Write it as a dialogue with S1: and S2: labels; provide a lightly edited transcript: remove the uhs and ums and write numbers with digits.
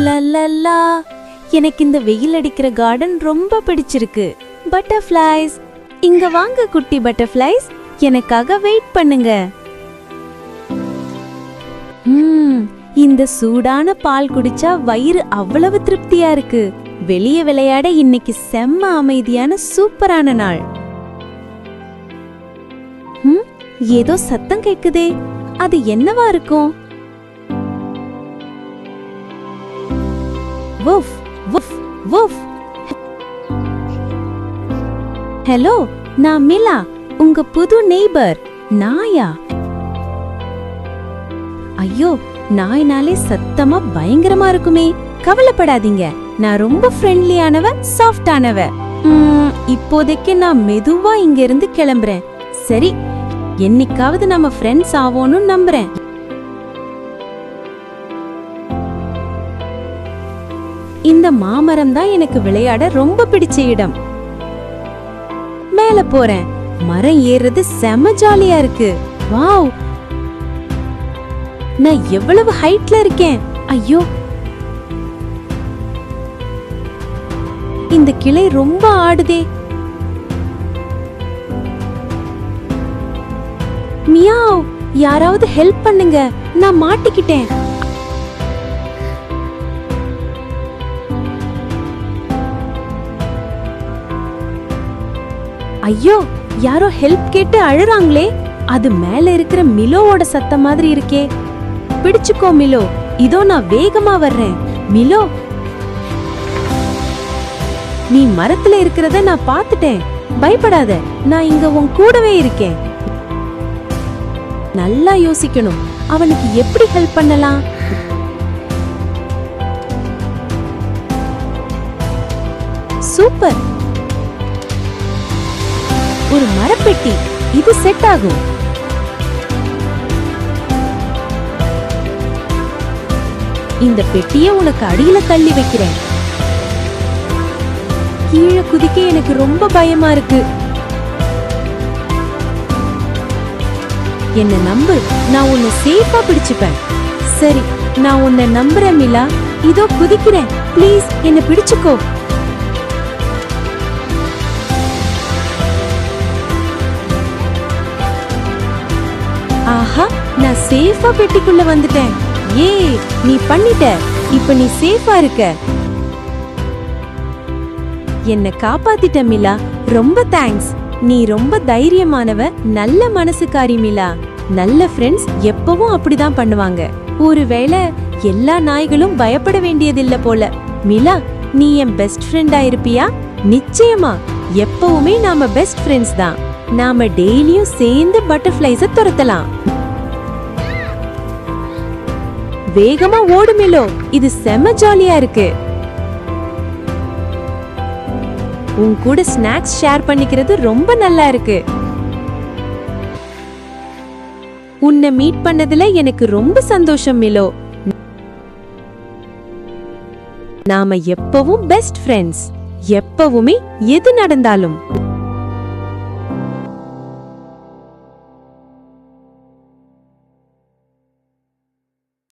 S1: லலலா. எனக்கு இந்த வெயில் அடிக்கிற கார்டன் ரொம்ப பிடிச்சிருக்கு. பட்டர்ஃப்ளைஸ், இங்க வாங்க குட்டி பட்டர்ஃப்ளைஸ், எனக்காக வெயிட் பண்ணுங்க. இந்த சூடான பால் குடிச்சா வயிறு அவ்வளவு திருப்தியா இருக்கு. வெளியே விளையாட இன்னைக்கு செம்ம அமைதியான சூப்பரான நாள். ஏதோ சத்தம் கேக்குதே, அது என்னவா இருக்கும்? வுஃப் வுஃப் வுஃப். ஹலோ, நான் மிலா, உங்க புது நெய்பர். நாயா? ஐயோ, நாய்னாலே சத்தமா பயங்கரமா இருக்குமே. கவலைப்படாதீங்க, நான் ரொம்ப ஃப்ரெண்ட்லியானவ, சாஃப்டானவ. இப்போதைக்கு நான் மெதுவா இங்க இருந்து கிளம்புறேன். சரி, என்னைக்காவது நம்ம ஃப்ரெண்ட்ஸ் ஆவோன்னு நம்புறேன். இந்த மாமரம் தான் எனக்கு விளையாட ரொம்ப பிடிச்ச இடம். மேல போறேன். மரம் ஏறுறது செம ஜாலியா இருக்கு. வாவ், நான் எவ்வளவு ஹைட்ல இருக்கேன். ஐயோ, இந்த கிளை ரொம்ப ஆடுதே. மியாவ், யாராவது ஹெல்ப் பண்ணுங்க, நான் மாட்டிக்கிட்டேன். ஐயோ, யாரோ ஹெல்ப் கேட்டு அழுறாங்களே. அது மேல இருக்கிற மிலோவோட சத்தம் மாதிரி இருக்கே. பிடிச்சுக்கோ மிலோ, இதோ நான் வேகமா வர்றேன். மிலோ, நீ மரத்துல இருக்கிறத நான் பாத்துட்டேன். பயப்படாத, நான் இங்க உன் கூடவே இருக்கேன். நல்லா யோசிக்கணும், அவனுக்கு எப்படி ஹெல்ப் பண்ணலாம்? சூப்பர், ஒரு மரப்பெட்டி, இது செட் ஆகும். இந்த பெட்டியை உனக்கு அடியில தள்ளி வைக்கிறேன். கீழே குதிக்க எனக்கு ரொம்ப பயமா இருக்கு. என்ன நம்பு, நான் உன்னை சேஃபா பிடிச்சுப்பேன். சரி, நான் உன்னை நம்புறேன் மிலா. இதோ குதிக்கிறேன், ப்ளீஸ் என்ன பிடிச்சுக்கோ. ஆஹா, நான் சேஃபா பெட்டிக்குள்ள வந்துட்டேன். ஏ, நீ பண்ணிட்ட. இப்ப நீ சேஃபா இருக்க. என்ன காப்பாத்திட்ட மிலா, ரொம்ப தேங்க்ஸ். நீ ரொம்ப தைரியமானவ, நல்ல மனசுக்காரி மிலா. நல்ல ஃப்ரெண்ட்ஸ் எப்பவும் அப்படிதான் பண்ணுவாங்க. ஒருவேளை எல்லா நாய்களும் பயப்பட வேண்டியதில்ல போல. மிலா, நீ என் பெஸ்ட் ஃப்ரெண்டா இருப்பியா? நிச்சயமா, எப்பவுமே நாம பெஸ்ட் ஃப்ரெண்ட்ஸ் தான். நாம டெய்லியும் சேர்ந்து பட்டர்ஃப்ளைஸ துரத்தலாம். வேகமா ஓடு மிலோ, இது செம ஜாலியா இருக்கு. உன் கூட ஸ்நாக்ஸ் ஷேர் பண்ணிக்கிறது ரொம்ப நல்லா இருக்கு. உன்னை மீட் பண்ணதுல எனக்கு ரொம்ப சந்தோஷம் மிலோ. நாம எப்பவும் பெஸ்ட் ஃப்ரெண்ட்ஸ், எப்பவுமே எது நடந்தாலும்.